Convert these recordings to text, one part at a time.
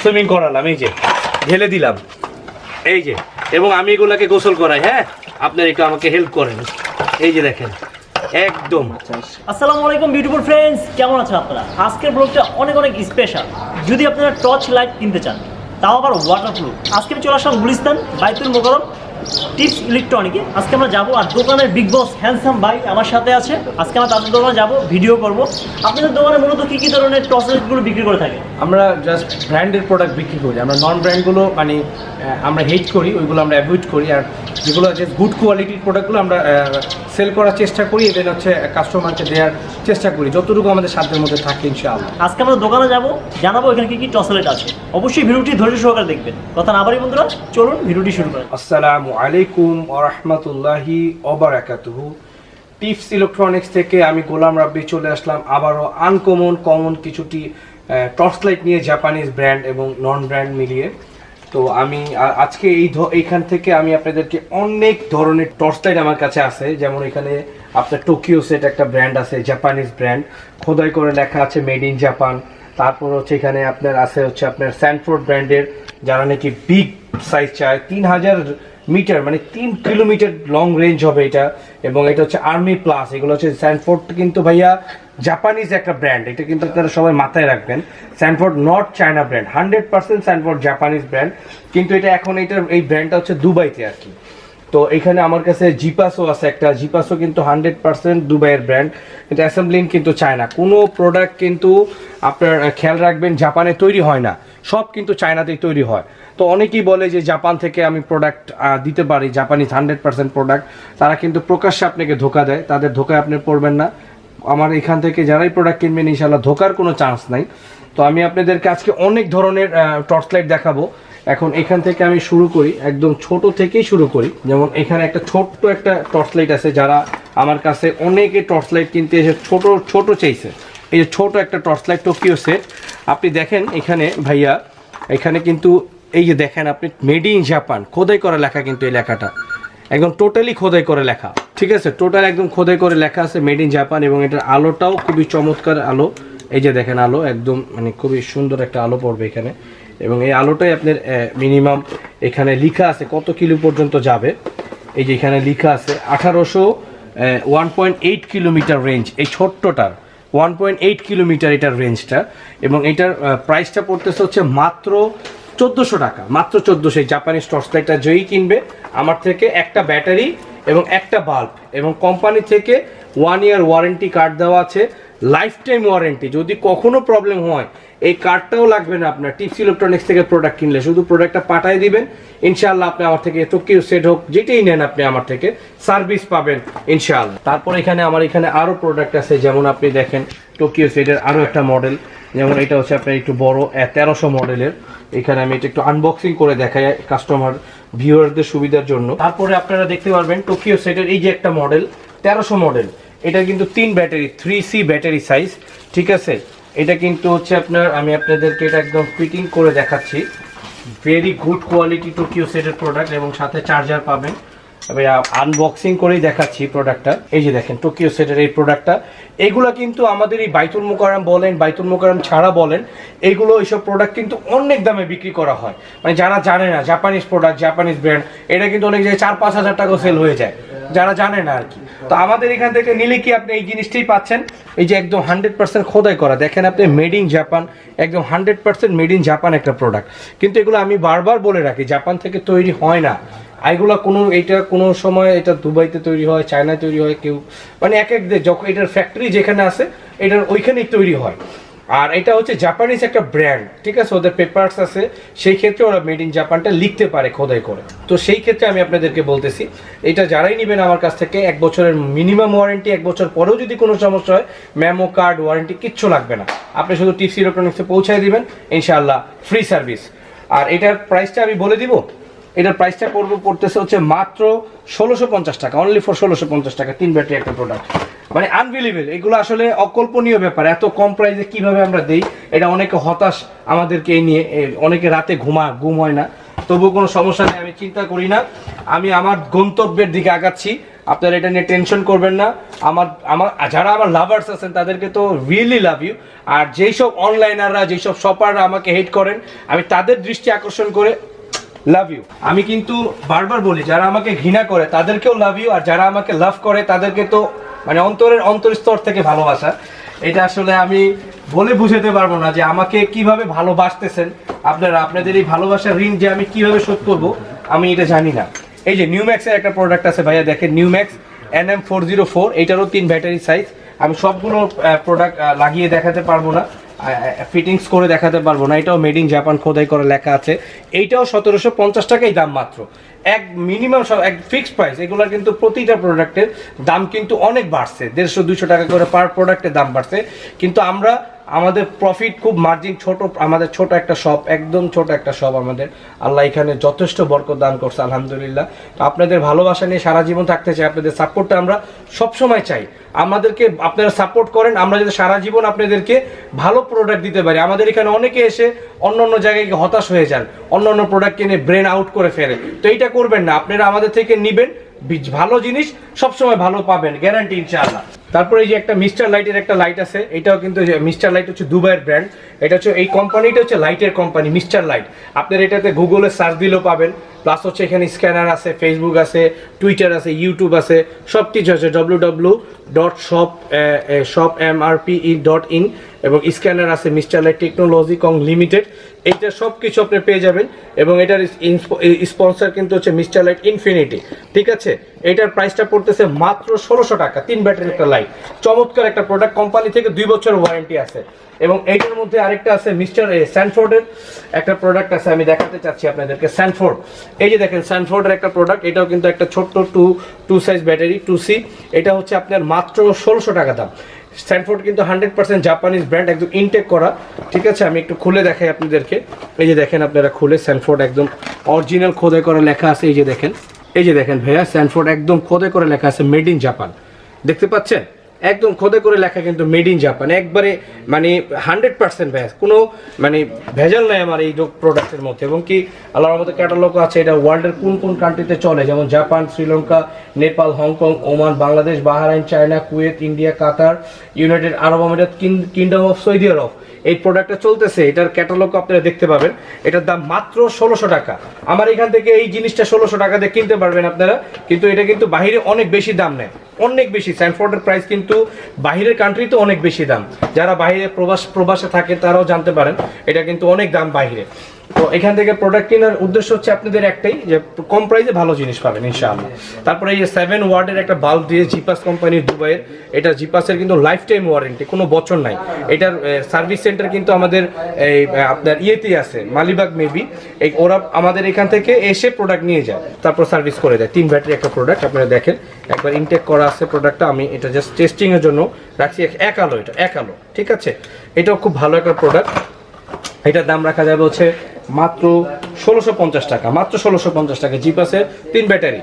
Swimming করালাম, এই যে ঢেলে দিলাম, এই যে, এবং আমি এগুলাকে গোসল করাই। হ্যাঁ, আপনারা একটু আমাকে হেল্প করেন। এই যে দেখেন একদম। আসসালামু আলাইকুম বিউটিফুল ফ্রেন্ডস, কেমন আছেন আপনারা? আজকের ব্লগটা অনেক অনেক স্পেশাল। যদি আপনারা টর্চ লাইট কিনতে চান, তাও আবার ওয়াটারপ্রুফ, আজকে আমি চলে আসলাম গুলিস্তান বাইতুল মোকাররম টিপস ইলেকট্রনিকে। আজকে আমরা যাবো, আর দোকানের বিগ বস হ্যান্ডসাম ভাই আমার সাথে আছে। আজকে আমরা তাদের দোকানে যাবো, ভিডিও করব। আপনাদের দোকানে মূলত কী কী ধরনের টর্চ লাইটগুলো বিক্রি করে থাকে? আমরা জাস্ট ব্র্যান্ডের প্রোডাক্ট বিক্রি করি। আমরা নন ব্র্যান্ডগুলো মানে আমরা হেট করি, ওইগুলো আমরা অ্যাভয়েড করি। আর যেগুলো আছে গুড কোয়ালিটির প্রোডাক্টগুলো আমরা সেল করার চেষ্টা করি, এটা হচ্ছে কাস্টমারকে দেওয়ার চেষ্টা করি যতটুকু আমাদের সাধ্যের মধ্যে থাকে ইনশাআল্লাহ। আজকে আমরা দোকানে যাবো, জানাবো এখানে কী কী টর্চ লাইট আছে। অবশ্যই ভিডিওটি ধৈর্য সহকারে দেখবেন। কথা না বাড়ি বন্ধুরা, চলুন ভিডিওটি শুরু করেন। আসসালামু আলাইকুম ওয়া রাহমাতুল্লাহি ওয়া বারাকাতুহু। টিপস ইলেকট্রনিক্স থেকে আমি গোলাম রাব্বি চলে আসলাম আবারও কমন কিছুটি টর্চ লাইট নিয়ে, জাপানিজ ব্র্যান্ড এবং নন ব্র্যান্ড মিলিয়ে। তো আমি আজকে এইখান থেকে আমি আপনাদেরকে অনেক ধরনের টর্চ লাইট আমার কাছে আছে। যেমন এখানে আপনার টোকিও সেট একটা ব্র্যান্ড আছে, জাপানিজ ব্র্যান্ড, খোদাই করে লেখা আছে মেড ইন জাপান। তারপর হচ্ছে এখানে আপনার আছে হচ্ছে আপনার স্যানফোর্ড ব্র্যান্ডের, যারা নাকি বিগ সাইজ চায়, 3000 মিটার মানে 3 কিলোমিটার লং রেঞ্জ হবে এটা। এবং এটা হচ্ছে আর্মি প্লাস। এগুলো হচ্ছে স্যানফোর্ড, কিন্তু ভাইয়া জাপানিজ একটা ব্র্যান্ড, এটা কিন্তু আপনারা সবাই মাথায় রাখবেন। Sanford not China brand, 100% Sanford Japanese brand, কিন্তু এটা এখন এই ব্র্যান্ডটা হচ্ছে দুবাইতে আর কি। তো এখানে আমার কাছে জিপাসও আছে একটা, জিপাসও কিন্তু 100% দুবাইয়ের ব্র্যান্ড, কিন্তু অ্যাসেম্বলিং কিন্তু চায়না। কোনো প্রোডাক্ট কিন্তু আপনার খেয়াল রাখবেন জাপানে তৈরি হয় না, সব কিন্তু চায়নাতেই তৈরি হয়। তো অনেকেই বলে যে জাপান থেকে আমি প্রোডাক্ট দিতে পারি, জাপানিজ 100% প্রোডাক্ট, তারা কিন্তু প্রকাশ্যে আপনাকে ধোকা দেয়। তাদের ধোকায় আপনি পড়বেন না। আমার এখান থেকে যারাই প্রোডাক্ট কিনবেন ইনশাল্লাহ ধোকার কোনো চান্স নাই। তো আমি আপনাদেরকে আজকে অনেক ধরনের টর্চ লাইট দেখাবো। এখন এখান থেকে আমি শুরু করি, একদম ছোট থেকেই শুরু করি। যেমন এখানে একটা ছোট্ট একটা টর্চ লাইট আছে, যারা আমার কাছে অনেকে টর্চ লাইট কিনতে এসে ছোট চাইছে। এই যে ছোট একটা টর্চ লাইট টোকিও সেট, আপনি দেখেন এখানে ভাইয়া, এখানে কিন্তু এই যে দেখেন আপনি মেড ইন জাপান, খোদাই করা লেখা, কিন্তু এই লেখাটা একদম টোটালি খোদাই করে লেখা, ঠিক আছে? টোটাল একদম খোদাই করে লেখা আছে মেড ইন জাপান। এবং এটার আলোটাও খুবই চমৎকার আলো, এই যে দেখেন আলো একদম মানে খুবই সুন্দর একটা আলো পড়বে এখানে। এবং এই আলোটাই আপনার মিনিমাম এখানে লেখা আছে কত কিলো পর্যন্ত যাবে। এই যে এখানে লেখা আছে 1.8 কিলোমিটার রেঞ্জ, এই ছোট্টটার 1.8 কিলোমিটার এটার রেঞ্জটা। এবং এটার প্রাইসটা পড়তেছে হচ্ছে মাত্র 1400 টাকা, মাত্র 1400। জাপানিজ টর্চ লাইটটা যেই কিনবে আমার থেকে একটা ব্যাটারি এবং একটা বাল্ব, এবং কোম্পানি থেকে 1 ইয়ার ওয়ারেন্টি কার্ড দেওয়া আছে, লাইফ টাইম ওয়ারেন্টি। যদি কখনো প্রবলেম হয় এই কার্ডটাও লাগবে না আপনার। টিপস ইলেকট্রনিক্স থেকে প্রোডাক্ট কিনলে শুধু প্রোডাক্টটা পাঠিয়ে দিবেন, ইনশাআল্লাহ আপনি আমার থেকে টোকিও সেট হোক যেটাই নেন আপনি আমার থেকে সার্ভিস পাবেন ইনশাআল্লাহ। তারপর এখানে আমার এখানে আরও প্রোডাক্ট আছে, যেমন আপনি দেখেন টোকিও সেটের আরও একটা মডেল, যেমন এটা হচ্ছে আপনার একটু বড় 1300 মডেলের। এখানে আমি এটা একটু আনবক্সিং করে দেখাই কাস্টমার ভিউয়ারদের সুবিধার জন্য। তারপরে আপনারা দেখতে পারবেন টোকিও সেটের এই যে একটা মডেল 1300 মডেল, এটা কিন্তু 3 ব্যাটারি 3C ব্যাটারি সাইজ, ঠিক আছে? এটা কিন্তু হচ্ছে আপনার, আমি আপনাদেরকে এটা একদম ফিটিং করে দেখাচ্ছি, ভেরি গুড কোয়ালিটি টোকিও সেটের প্রোডাক্ট, এবং সাথে চার্জার পাবেন। আমি আনবক্সিং করেই দেখাচ্ছি প্রোডাক্টটা। এই যে দেখেন টোকিও সেটের এই প্রোডাক্টটা, এগুলা কিন্তু আমাদের এই বাইতুল মোকাররম বলেন, বাইতুল মোকাররম ছাড়া বলেন, এইগুলো এইসব প্রোডাক্ট কিন্তু অনেক দামে বিক্রি করা হয়। মানে যারা জানে না জাপানিজ প্রোডাক্ট, জাপানিজ ব্র্যান্ড, এটা কিন্তু অনেক জায়গায় 4-5 হাজার টাকা সেল হয়ে যায়, যারা জানে না আর কি। তো আমাদের এখান থেকে নিলে কি আপনি এই জিনিসটাই পাচ্ছেন, এই যে একদম 100% খোদাই করা, দেখেন আপনি মেড ইন জাপান, একদম 100% মেড ইন জাপান একটা প্রোডাক্ট। কিন্তু এগুলো আমি বারবার বলে রাখি, জাপান থেকে তৈরি হয় না এগুলো। এটা কোনো সময় এটা দুবাইতে তৈরি হয়, চায়নায় তৈরি হয়, কেউ মানে এক যখন এটার ফ্যাক্টরি যেখানে আছে এটার ওইখানেই তৈরি হয়। আর এটা হচ্ছে জাপানিজ একটা ব্র্যান্ড, ঠিক আছে? ওদের পেপারস আছে, সেই ক্ষেত্রে ওরা মেড ইন জাপানটা লিখতে পারে খোদাই করে। তো সেই ক্ষেত্রে আমি আপনাদেরকে বলতেছি, এটা যারাই নেবেন আমার কাছ থেকে 1 বছরের মিনিমাম ওয়ারেন্টি, 1 বছর পরেও যদি কোনো সমস্যা হয় মেমো কার্ড ওয়ারেন্টি কিচ্ছু লাগবে না, আপনি শুধু টিপস ইলেকট্রনিক্সে পৌঁছায় দিবেন ইনশাআল্লাহ, ফ্রি সার্ভিস। আর এটার প্রাইসটা আমি বলে দিব, এটার প্রাইসটা পড়তেছে হচ্ছে মাত্র 1650 টাকা, অনলি ফর 1650 টাকা, 3 ব্যাটারি একটা প্রোডাক্ট। মানে আনবিলিভেবল, এগুলো আসলে অকল্পনীয় ব্যাপার, এত কম প্রাইসে কিভাবে আমরা দেই। এটা অনেকে হতাশ আমাদেরকে এই নিয়ে, অনেকে রাতে ঘুম হয় না, তবুও কোনো সমস্যা নেই, আমি চিন্তা করি না, আমি আমার গন্তব্যের দিকে আগাচ্ছি। আপনারা এটা নিয়ে টেনশন করবেন না। আমার যারা আমার লাভার্স আছেন তাদেরকে তো রিয়েলি লাভ ইউ। আর যেই সব অনলাইনাররা, যেই সব শপাররা আমাকে হেট করেন, আমি তাদের দৃষ্টি আকর্ষণ করে লাভ ইউ। আমি কিন্তু বারবার বলি, যারা আমাকে ঘৃণা করে তাদেরকেও লাভ ইউ, আর যারা আমাকে লাভ করে তাদেরকে তো মানে অন্তরস্তর থেকে ভালোবাসা। এটা আসলে আমি বলে বুঝাতে পারবো না যে আমাকে কিভাবে ভালোবাসতেছেন আপনারা। আপনাদের এই ভালোবাসার ঋণ যে আমি কিভাবে শোধ করবো আমি এটা জানি না। এই যে নিউম্যাক্সের একটা প্রোডাক্ট আছে ভাইয়া, দেখেন নিউম্যাক্স NM404, এটারও 3 ব্যাটারি সাইজ। আমি সবগুলো প্রোডাক্ট লাগিয়ে দেখাতে পারবো না, ফিটিংস করে দেখাতে পারবো না। এটাও মেড ইন জাপান খোদাই করে লেখা আছে। এইটাও 1750 টাকাই দাম মাত্র, এক মিনিমাম এক ফিক্সড প্রাইস। এগুলোর কিন্তু প্রতিটা প্রোডাক্টের দাম কিন্তু অনেক বাড়ছে, 150-200 টাকা করে পার প্রোডাক্টের দাম বাড়ছে। কিন্তু আমাদের প্রফিট খুব মার্জিন ছোট, আমাদের ছোট একটা শপ, একদম ছোট একটা শপ আমাদের। আল্লাহ এখানে যথেষ্ট বরকত দান করছে আলহামদুলিল্লাহ। তো আপনাদের ভালোবাসা নিয়ে সারা জীবন থাকতে চাই, আপনাদের সাপোর্টটা আমরা সবসময় চাই। আমাদেরকে আপনারা সাপোর্ট করেন, আমরা যদি সারা জীবন আপনাদেরকে ভালো প্রোডাক্ট দিতে পারি। আমাদের এখানে অনেকে এসে অন্য জায়গায় হতাশ হয়ে যান, অন্য প্রোডাক্ট কিনে ব্রেন আউট করে ফেলে। তো এইটা করবেন না, আপনারা আমাদের থেকে নেবেন ভালো জিনিস, সবসময় ভালো পাবেন, গ্যারান্টি ইনশাআল্লাহ। তারপরে এই যে একটা মিস্টার লাইটের একটা লাইট আছে, এটাও কিন্তু মিস্টার লাইট হচ্ছে দুবাইয়ের ব্র্যান্ড। এটা হচ্ছে এই কোম্পানিটা হচ্ছে লাইটের কোম্পানি মিস্টার লাইট। আপনার এটাতে গুগলে সার্চ দিলেও পাবেন, প্লাস হচ্ছে এখানে স্ক্যানার আছে, ফেসবুক আছে, টুইটার আছে, ইউটিউব আছে, সব কিছু আছে। www.shopmrpe.in এবং স্ক্যানার আছে মিস্টার লাইট টেকনোলজি কং লিমিটেড। এইটা সব কিছু আপনি পেয়ে যাবেন। এবং এটার স্পন্সর কিন্তু হচ্ছে মিস্টার লাইট ইনফিনিটি, ঠিক আছে। এটার প্রাইসটা পড়তেছে মাত্র 1600 টাকা, 3 ব্যাটারির একটা লাইট। চমৎকার একটা প্রোডাক্ট, কোম্পানি থেকে 2 বছর ওয়ারেন্টি আছে। এবং এইটার মধ্যে আরেকটা আছে মিস্টার স্যানফোর্ডের একটা প্রোডাক্ট আছে, আমি দেখাতে চাচ্ছি আপনাদেরকে। স্যানফোর্ড, এই যে দেখেন স্যানফোর্ডের একটা প্রোডাক্ট, এটাও কিন্তু একটা ছোট্ট টু সাইজ ব্যাটারি 2C। এটা হচ্ছে আপনার মাত্র 1600 টাকা দাম। স্ট্যানফোর্ড কিন্তু 100% জাপানিজ ব্র্যান্ড, একদম ইনটেক করা, ঠিক আছে। আমি একটু খুলে দেখাই আপনাদেরকে। এই যে দেখেন আপনারা খুলে, স্ট্যানফোর্ড একদম অরিজিনাল খোদাই করা লেখা আছে। এই যে দেখেন ভাইয়া, স্ট্যানফোর্ড একদম খোদাই করে লেখা আছে মেড ইন জাপান, দেখতে পাচ্ছেন? একদম খোদাই করে লেখা কিন্তু মেড ইন জাপান, একবারে মানে 100% ভ্যাস, কোনো মানে ভেজাল নাই আমার এই প্রোডাক্টের মধ্যে। এবং কি আল্লাহর মধ্যে ক্যাটালগ আছে, এটা ওয়ার্ল্ডের কোন কান্ট্রিতে চলে, যেমন Japan, Sri Lanka, Nepal, Hong Kong, Oman, Bangladesh, Bahrain, China, Kuwait, India, Qatar, United Arab Emirates, Kingdom of Saudi আরব। এই প্রোডাক্টটা চলতেছে, এটার ক্যাটালগ আপনারা দেখতে পাবেন। এটার দাম মাত্র 1600 টাকা। আমার এখান থেকে এই জিনিসটা 1600 টাকা দিয়ে কিনতে পারবেন আপনারা, কিন্তু এটা কিন্তু বাইরে অনেক বেশি দাম নেয়, অনেক বেশি। স্যানফোর্ডের প্রাইস কিন্তু বাইরের কান্ট্রিতে অনেক বেশি দাম। যারা বাইরে প্রবাসে থাকে তারাও জানতে পারেন, এটা কিন্তু অনেক দাম বাইরে। তো এখান থেকে প্রোডাক্ট কেনার উদ্দেশ্য হচ্ছে আপনাদের একটাই, যে কম প্রাইসে ভালো জিনিস পাবেন ইনশাআল্লাহ। তারপরে এই যে 7 ওয়াটের একটা বাল্ব দিয়ে, জিপাস কোম্পানির দুবাইয়ের। এটা জিপাসের কিন্তু লাইফ টাইম ওয়ারেন্টি, কোনো বছর নাই। এটার সার্ভিস সেন্টার কিন্তু আমাদের এই আপনার ইয়েতেই আছে, মালিবাগ মেবি। ওরা আমাদের এখান থেকে এসে প্রোডাক্ট নিয়ে যায়, তারপর সার্ভিস করে দেয়। 3 ব্যাটারি একটা প্রোডাক্ট, আপনারা দেখেন একবার ইনটেক করা আছে প্রোডাক্টটা। আমি এটা জাস্ট টেস্টিংয়ের জন্য রাখছি। এক আলো, ঠিক আছে। এটাও খুব ভালো একটা প্রোডাক্ট। এটার দাম রাখা যাবে হচ্ছে মাত্র 1650 টাকা, মাত্র 1650 টাকা। জিপাসের 3 ব্যাটারি,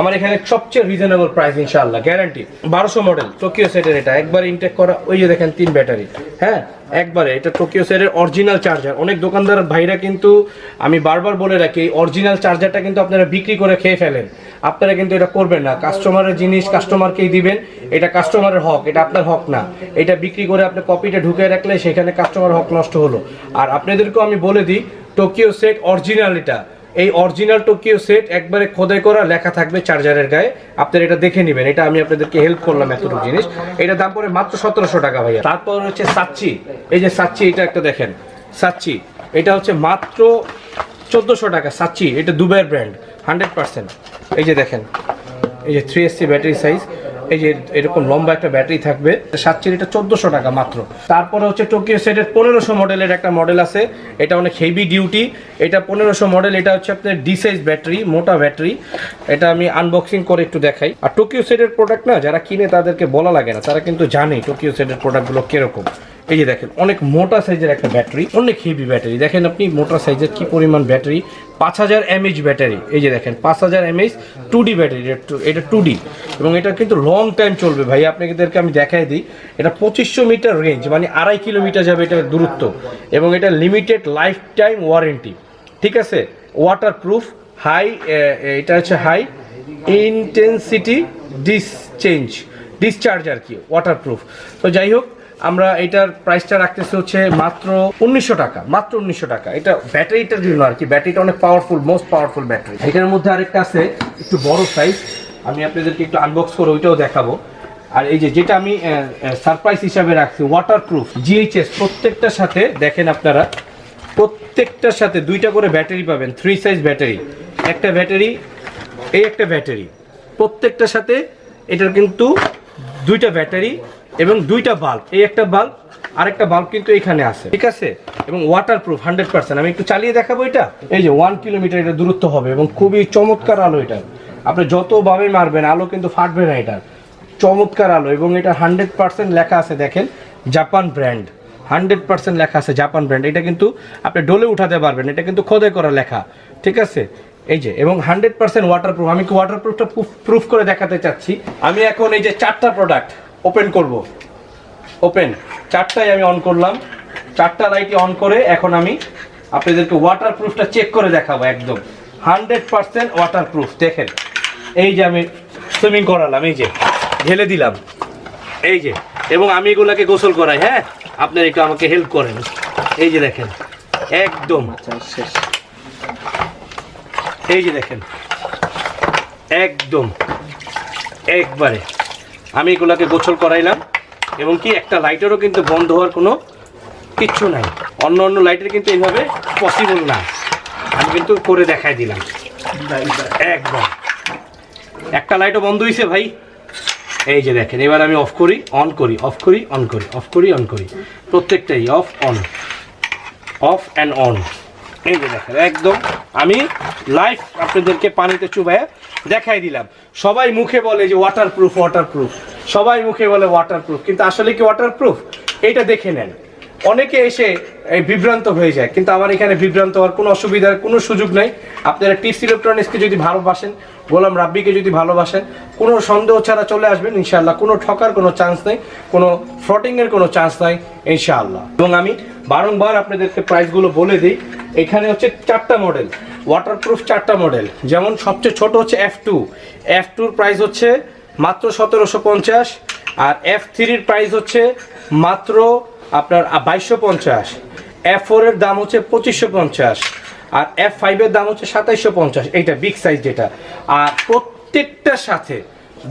আমার এখানে সবচেয়ে রিজনেবল প্রাইস ইনশাআল্লাহ, গ্যারান্টি। 1200 মডেল টোকিও সেটের, এটা একবার ইনটেক করা। ওই যে দেখেন 3 ব্যাটারি, হ্যাঁ একবারে। এটা টোকিও সেটের অরিজিনাল চার্জার। অনেক দোকানদার ভাইরা কিন্তু, আমি বারবার বলে রাখি, এই অরিজিনাল চার্জারটা কিন্তু আপনারা বিক্রি করে খেয়ে ফেলেন। আপনারা কিন্তু এটা করবেন না। কাস্টমারের জিনিস কাস্টমারকেই দিবেন, এটা কাস্টমারের হক, এটা আপনার হক না। এটা বিক্রি করে আপনি কপিটা ঢুকে রাখলে সেখানে কাস্টমার হক নষ্ট হলো। আর আপনাদেরকেও আমি বলে দিই, টোকিও সেট অরিজিনাল, এটা এই অরিজিনাল টোকিও সেট একবারে খোদাই করা লেখা থাকবে চার্জারের গায়ে, আপনারা এটা দেখে নেবেন। এটা আমি আপনাদেরকে হেল্প করলাম এতটুকু জিনিস। এটার দাম পড়ে মাত্র 1700 টাকা ভাইয়া। তারপর হচ্ছে সাচ্চি, এই যে সাচ্চি, এটা একটা দেখেন সাচ্চি, এটা হচ্ছে মাত্র 1400 টাকা। সাচ্চি এটা দুবাইয়ের ব্র্যান্ড, 100%। এই যে দেখেন, এই যে 3SC ব্যাটারি সাইজ, এই যে এরকম লম্বা একটা ব্যাটারি থাকবে। সাচ্চির এটা 1400 টাকা মাত্র। তারপরে হচ্ছে টোকিও সেটের 1500 মডেলের একটা মডেল আছে, এটা অনেক হেভি ডিউটি। এটা 1500 মডেল, এটা হচ্ছে আপনার ডি সাইজ ব্যাটারি, মোটা ব্যাটারি। এটা আমি আনবক্সিং করে একটু দেখাই। আর টোকিও সেটের প্রোডাক্ট না, যারা কিনে তাদেরকে বলা লাগে না, তারা কিন্তু জানে টোকিও সেটের প্রোডাক্টগুলো কিরকম। এই যে দেখেন অনেক মোটা সাইজের একটা ব্যাটারি, অনেক হেভি ব্যাটারি। দেখেন আপনি মোটা সাইজের কি পরিমাণ ব্যাটারি, 5000 mAh ব্যাটারি। এই যে দেখেন 5000 mAh 2D ব্যাটারি, এটা 2D। এবং এটা কিন্তু লং টাইম চলবে ভাই। আপনাদেরকে আমি দেখাই দিই, এটা 2500 মিটার রেঞ্জ, মানে 2.5 কিলোমিটার যাবে এটা দূরত্ব। এবং এটা লিমিটেড লাইফ টাইম ওয়ারেন্টি, ঠিক আছে। ওয়াটার প্রুফ, হাই, এটা হচ্ছে হাই ইন্টেন্সিটি ডিসচার্জ আর কি, ওয়াটারপ্রুফ। তো যাই হোক, আমরা এটার প্রাইসটা রাখতেছি হচ্ছে মাত্র 1900 টাকা, মাত্র 1900 টাকা। এটা ব্যাটারিটার জন্য আর কি, ব্যাটারিটা অনেক পাওয়ারফুল, মোস্ট পাওয়ারফুল ব্যাটারি। এটার মধ্যে আরেকটা আছে একটু বড় সাইজ, আমি আপনাদেরকে একটু আনবক্স করে ওইটাও দেখাবো। আর এই যে যেটা আমি সারপ্রাইজ হিসাবে রাখছি, ওয়াটারপ্রুফ জিএইচএস, প্রত্যেকটার সাথে দেখেন আপনারা, প্রত্যেকটার সাথে দুইটা করে ব্যাটারি পাবেন, 3 সাইজ ব্যাটারি, একটা ব্যাটারি, এই একটা ব্যাটারি, প্রত্যেকটার সাথে এটার কিন্তু দুইটা ব্যাটারি এবং দুইটা বাল্ব, এই একটা বাল্ব আরেকটা বাল্ব কিন্তু এখানে আছে, ঠিক আছে। এবং ওয়াটারপ্রুফ 100%। আমি একটু চালিয়ে দেখাবো এটা। এই যে 1 কিলোমিটার এটা দূরত্ব হবে এবং খুবই চমৎকার আলো এটা। আপনি যতভাবে মারবেন আলো কিন্তু ফাটবে না, এটা চমৎকার আলো। এবং এটা 100% লেখা আছে, দেখেন জাপান ব্র্যান্ড, 100% লেখা আছে জাপান ব্র্যান্ড। এটা কিন্তু আপনি ডোলে উঠাতে পারবেন, এটা কিন্তু খোদাই করা লেখা, ঠিক আছে। এই যে, এবং 100% ওয়াটারপ্রুফ। আমি ওয়াটারপ্রুফটা প্রুফ করে দেখাতে চাচ্ছি। আমি এখন এই যে 4টা প্রোডাক্ট ওপেন করব, ওপেন 4টাই আমি অন করলাম, 4টা লাইটই অন করে এখন আমি আপনাদেরকে ওয়াটারপ্রুফটা চেক করে দেখাবো, একদম 100% ওয়াটারপ্রুফ। দেখেন এই যে আমি সুইমিং করালাম, এই যে ঢেলে দিলাম, এই যে, এবং আমি এগুলাকে গোসল করাই। হ্যাঁ, আপনারা একটু আমাকে হেল্প করেন। এই যে দেখেন একদম শেষ, এই যে দেখেন একদম একবারে আমি এগুলাকে গোসল করাইলাম। এবং কি একটা লাইটেরও কিন্তু বন্ধ হওয়ার কোনো কিচ্ছু নাই, অন্য অন্য লাইটের কিন্তু এইভাবে পসিবল না। আমি কিন্তু করে দেখাই দিলাম, একদম একটা লাইটও বন্ধ হয়েছে ভাই। এই যে দেখেন, এবার আমি অফ করি, অন করি, অফ করি, অন করি, অফ করি, অন করি, প্রত্যেকটাই of on, of and on. এই যে দেখেন একদম আমি লাইভ আপনাদেরকে পানিতে চুবাইয়া দেখাই দিলাম। সবাই মুখে বলে যে ওয়াটারপ্রুফ, ওয়াটারপ্রুফ, সবাই মুখে বলে ওয়াটারপ্রুফ, কিন্তু আসলে কি ওয়াটারপ্রুফ? এইটা দেখে নেন। অনেকে এসে এই বিভ্রান্ত হয়ে যায়, কিন্তু আমার এখানে বিভ্রান্ত হওয়ার কোনো অসুবিধার কোনো সুযোগ নেই। আপনারা টিপস ইলেকট্রনিক্সকে যদি ভালোবাসেন, গোলাম রাব্বিকে যদি ভালোবাসেন, কোনো সন্দেহ ছাড়া চলে আসবেন ইনশাআল্লাহ। কোনো ঠকার কোনো চান্স নেই, কোনো ফ্রটিংয়ের কোনো চান্স নাই ইনশাআল্লাহ। এবং আমি বারংবার আপনাদেরকে প্রাইসগুলো বলে দিই। এখানে হচ্ছে 4টা মডেল ওয়াটারপ্রুফ, 4টা মডেল। যেমন সবচেয়ে ছোট হচ্ছে F2-র প্রাইস হচ্ছে মাত্র 1750, আর F3-র প্রাইস হচ্ছে মাত্র আপনার 2250, F4-এর দাম হচ্ছে 2550, আর F5-এর দাম হচ্ছে 2750, এইটা বিগ সাইজ যেটা। আর প্রত্যেকটার সাথে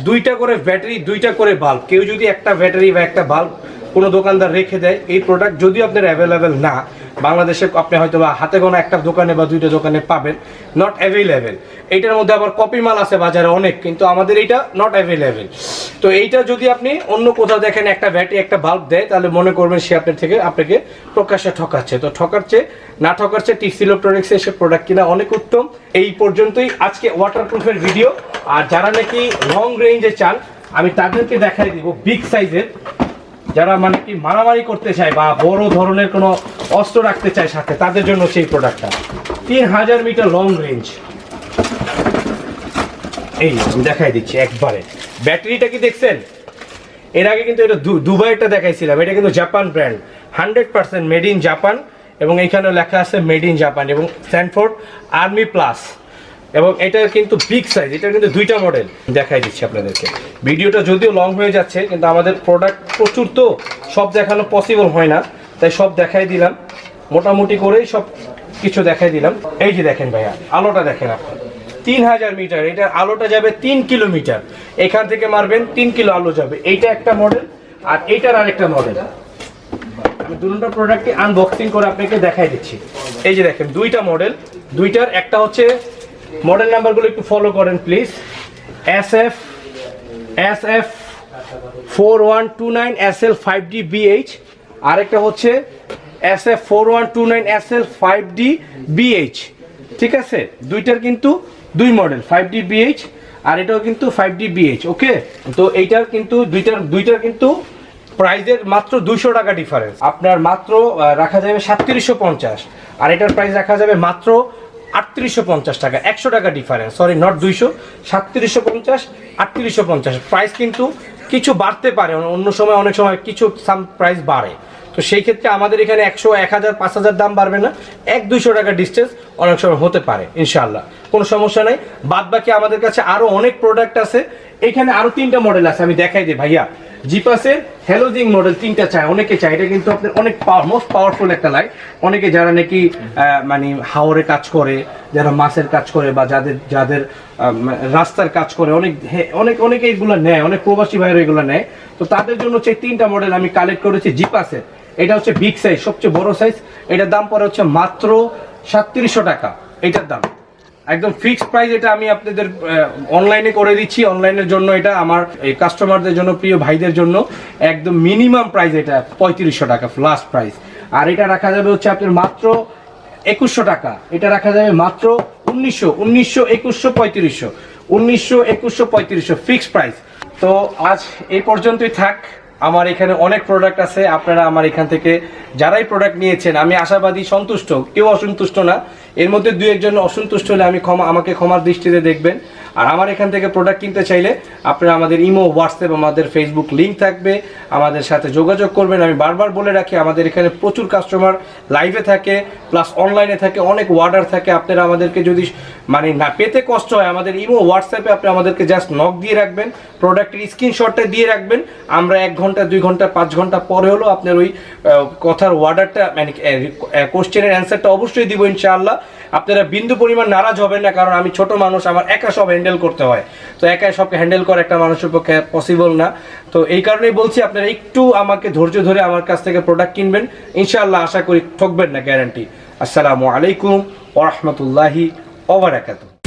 দুইটা করে ব্যাটারি, দুইটা করে বাল্ব। কেউ যদি একটা ব্যাটারি বা একটা বাল্ব কোনো দোকানদার রেখে দেয়, এই প্রোডাক্ট যদিও আপনার অ্যাভেলেবেল না বাংলাদেশে, আপনি হয়তো বা হাতে গোনা একটা দোকানে বা দুইটা দোকানে পাবেন, নট অ্যাভেলেবেল। এইটার মধ্যে আবার কপি মাল আছে বাজারে অনেক, কিন্তু আমাদের এইটা নট অ্যাভেলেবেল। তো এইটা যদি আপনি অন্য কোথাও দেখেন একটা ব্যাটারি একটা বাল্ব দেয়, তাহলে মনে করবেন সে আপনাকে প্রকাশ্যে ঠকাচ্ছে। তো না ঠকার চেয়ে টিপস ইলেকট্রনিক্সে এসে প্রোডাক্ট কিনা অনেক উত্তম। এই পর্যন্তই আজকে ওয়াটারপ্রুফের ভিডিও। আর যারা নাকি লং রেঞ্জে চান, আমি তাদেরকে দেখাই দিব বিগ সাইজের, যারা মানে কি মারামারি করতে চায় বা বড় ধরনের কোনো অস্ত্র রাখতে চায় সাথে, তাদের জন্য সেই প্রোডাক্টটা 3000 মিটার লং রেঞ্জ। এই দেখাই দিচ্ছি একবারে। ব্যাটারিটা কি দেখছেন? এর আগে কিন্তু এটা দুবাইটা দেখাইছিলাম, এটা কিন্তু Japan brand, 100% made in Japan. এবং এইখানে লেখা আছে মেড ইন জাপান এবং স্ট্যানফোর্ড আর্মি প্লাস। এবং এটার কিন্তু বিগ সাইজ, এটা কিন্তু 2টা মডেল দেখাই দিচ্ছি আপনাদেরকে। ভিডিওটা যদিও লং হয়ে যাচ্ছে, কিন্তু আমাদের প্রোডাক্ট প্রচুর, তো সব দেখানো পসিবল হয় না, তাই সব দেখাই দিলাম, মোটামুটি করেই সব কিছু দেখাই দিলাম। এই যে দেখেন ভাইয়া, আলোটা দেখেন আপনার, 3000 মিটার, এটার আলোটা যাবে 3 কিলোমিটার। এখান থেকে মারবেন 3 কিলো আলো যাবে। এইটা একটা মডেল, আর এইটার আরেকটা মডেল। আমি দুটো প্রোডাক্টকে আনবক্সিং করে আপনাকে দেখাই দিচ্ছি। এই যে দেখেন 2টা মডেল, দুইটার একটা হচ্ছে, মডেল নাম্বারগুলো একটু ফলো করেন please, SF 4129 SL 5D BH, আরেকটা হচ্ছে SF 4129 SL 5D BH, ঠিক আছে। দুইটার কিন্তু 2 মডেল, 5D BH আর এটাও কিন্তু 5D BH, ওকে। তো এইটার কিন্তু দুইটার কিন্তু প্রাইজের মাত্র 200 টাকা ডিফারেন্স। আপনার মাত্র রাখা যাবে 3750, আর এটার প্রাইস রাখা যাবে মাত্র 3850 টাকা, 100 টাকা ডিফারেন্স, সরি নট 200, 3750 3850। প্রাইস কিন্তু কিছু বাড়তে পারে, অন্য সময় অনেক সময় কিছু সাম প্রাইস বাড়ে, তো সেই ক্ষেত্রে আমাদের এখানে 100, 1000, 5000 দাম বাড়বে না, 100-200 টাকা ডিস্টেন্স অনেক সময় হতে পারে, ইনশাআল্লাহ কোনো সমস্যা নাই। বাদ বাকি আমাদের কাছে আরো অনেক প্রোডাক্ট আছে। এখানে আরো 3টা মডেল আছে, আমি দেখাই দিই ভাইয়া। জিপাসের হ্যালোজিং মডেল 3টা চাই, অনেকে চাই। এটা কিন্তু আপনার অনেক মোস্ট পাওয়ারফুল একটা লাইট। অনেকে যারা নাকি মানে হাওরে কাজ করে, যারা মাছের কাজ করে, বা যাদের রাস্তার কাজ করে, অনেকে এগুলো নেয়, অনেক প্রবাসী ভাইরা এগুলো নেয়। তো তাদের জন্য হচ্ছে 3টা মডেল আমি কালেক্ট করেছি জিপাসের। এটা হচ্ছে বিগ সাইজ, সবচেয়ে বড় সাইজ। এটার দাম পড়ে হচ্ছে মাত্র 3700 টাকা। এটার দাম একদম ফিক্সড প্রাইস। এটা আমি আপনাদের অনলাইনে করে দিচ্ছি। অনলাইনের জন্য এটা আমার এই কাস্টমারদের জন্য, প্রিয় ভাইদের জন্য একদম মিনিমাম প্রাইস। এটা 3500 টাকা লাস্ট প্রাইস। আর এটা রাখা যাবে হচ্ছে আপনার মাত্র 2100 টাকা। এটা রাখা যাবে মাত্র 1900, 2100, 3500, 2100, 3500 ফিক্সড প্রাইস। তো আজ এই পর্যন্তই থাক। আমার এখানে অনেক প্রোডাক্ট আছে, আপনারা আমার এখান থেকে যারাই প্রোডাক্ট নিয়েছেন, আমি আশাবাদী সন্তুষ্ট, কেউ অসন্তুষ্ট না। এর মধ্যে 2-1 অসন্তুষ্ট হলে আমাকে ক্ষমার দৃষ্টিতে দেখবেন। আর আমার এখান থেকে প্রোডাক্ট কিনতে চাইলে আপনারা আমাদের ইমো, হোয়াটসঅ্যাপ, আমাদের ফেসবুক লিঙ্ক থাকবে, আমাদের সাথে যোগাযোগ করবেন। আমি বারবার বলে রাখি, আমাদের এখানে প্রচুর কাস্টমার লাইভে থাকে, প্লাস অনলাইনে থাকে, অনেক অর্ডার থাকে। আপনারা আমাদেরকে যদি মানে না পেতে কষ্ট হয়, আমাদের ইমো, হোয়াটসঅ্যাপে আপনি আমাদেরকে জাস্ট নক দিয়ে রাখবেন, প্রোডাক্টের স্ক্রিনশটটা দিয়ে রাখবেন। আমরা 1 ঘন্টা, 2 ঘন্টা, 5 ঘন্টা পরে হলো আপনার ওই কথার অর্ডারটা, মানে কোশ্চেনের অ্যান্সারটা অবশ্যই দিব ইনশাআল্লাহ। আপনারা বিন্দু পরিমাণ নারাজ হবেন না, কারণ আমি ছোট মানুষ, আমার একা সব হ্যান্ডেল করতে হয়। তো একা সবকে হ্যান্ডেল করা একটা মানুষের পক্ষে পসিবল না। তো এই কারণেই বলছি, আপনারা একটু আমাকে ধৈর্য ধরে আমার কাছ থেকে প্রোডাক্ট কিনবেন, ইনশাআল্লাহ আশা করি ঠকবেন না, গ্যারান্টি। আসসালামু আলাইকুম ওয়া রাহমাতুল্লাহি ওয়া বারাকাতুহু।